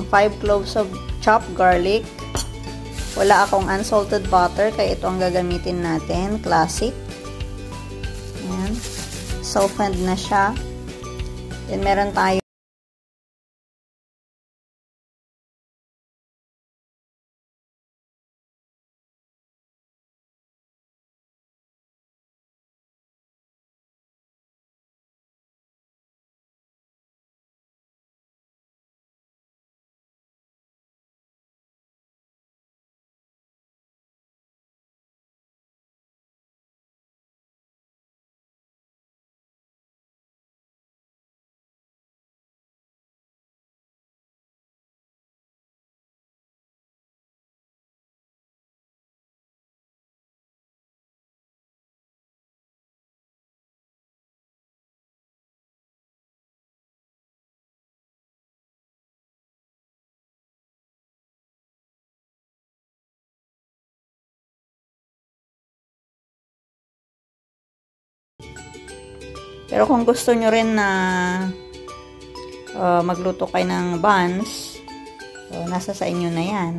5 cloves of chopped garlic. Wala akong unsalted butter, kaya ito ang gagamitin natin. Classic. Ayan. Softened na siya. Then, meron tayo pero kung gusto nyo rin na magluto kayo ng buns, so nasa sa inyo na yan.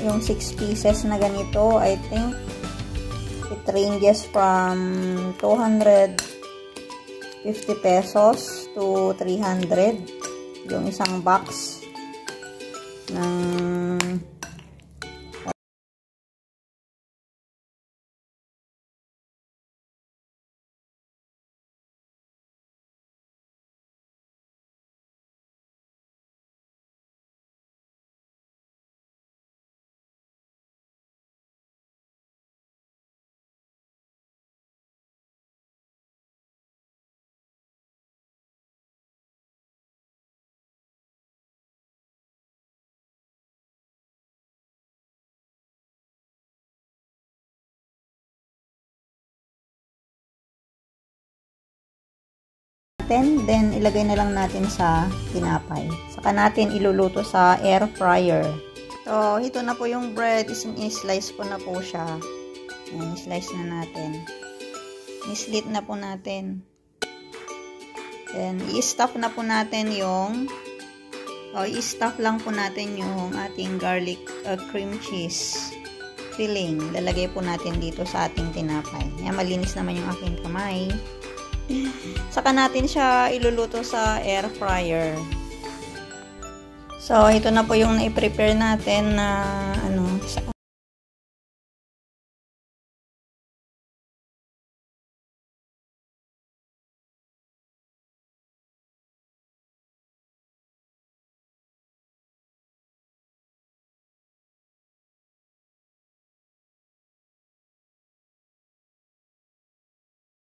Yung 6 pieces na ganito, I think it ranges from 250 pesos to 300 yung isang box ng then ilagay na lang natin sa tinapay. Saka natin iluluto sa air fryer. So, ito na po yung bread. I-slice ko na po siya. Ayan, i-slice na natin. I-slit na po natin. Then, i-stuff na po natin yung i-stuff lang po natin yung ating garlic cream cheese filling. Lalagay po natin dito sa ating tinapay. Ayan, malinis naman yung aking kamay. Saka natin siya iluluto sa air fryer. So, ito na po yung na-prepare natin na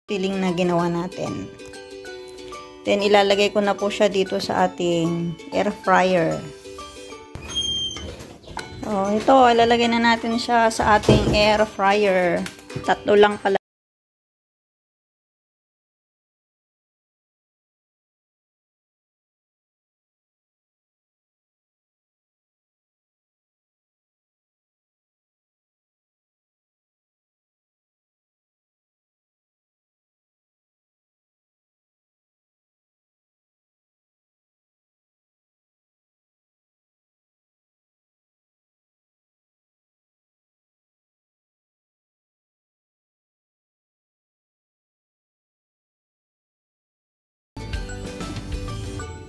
filling na ginawa natin. Then, ilalagay ko na po siya dito sa ating air fryer. So, ito, ilalagay na natin siya sa ating air fryer. 3 lang pala.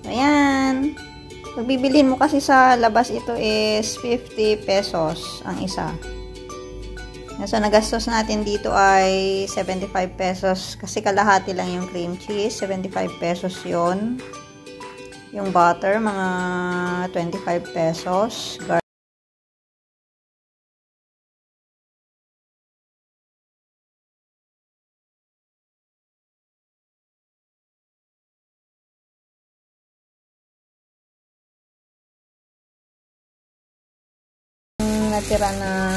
Ayan. Pag bibilhin mo kasi sa labas, ito is 50 pesos ang isa. So, nagastos natin dito ay 75 pesos. Kasi kalahati lang yung cream cheese. 75 pesos yon. Yung butter, mga 25 pesos. natira na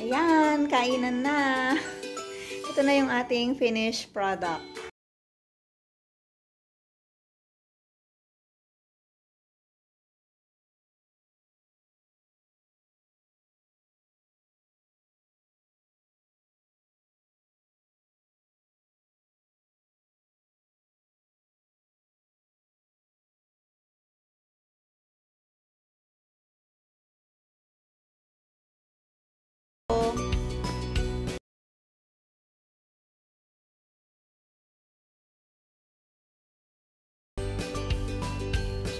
ayan, kainan na. Ito na yung ating finished product.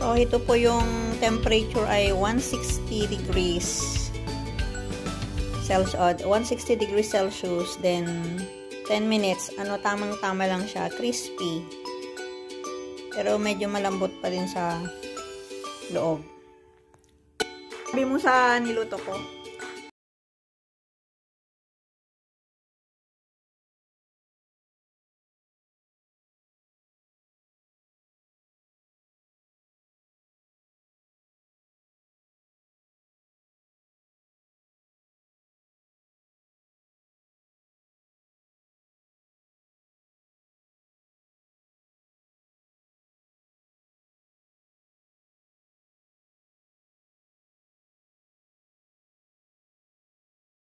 So, ito po yung temperature ay 160 degrees Celsius, 160 degrees Celsius, then 10 minutes, tamang-tama lang siya, crispy. Pero medyo malambot pa din sa loob. Sabi mo sa niluto ko.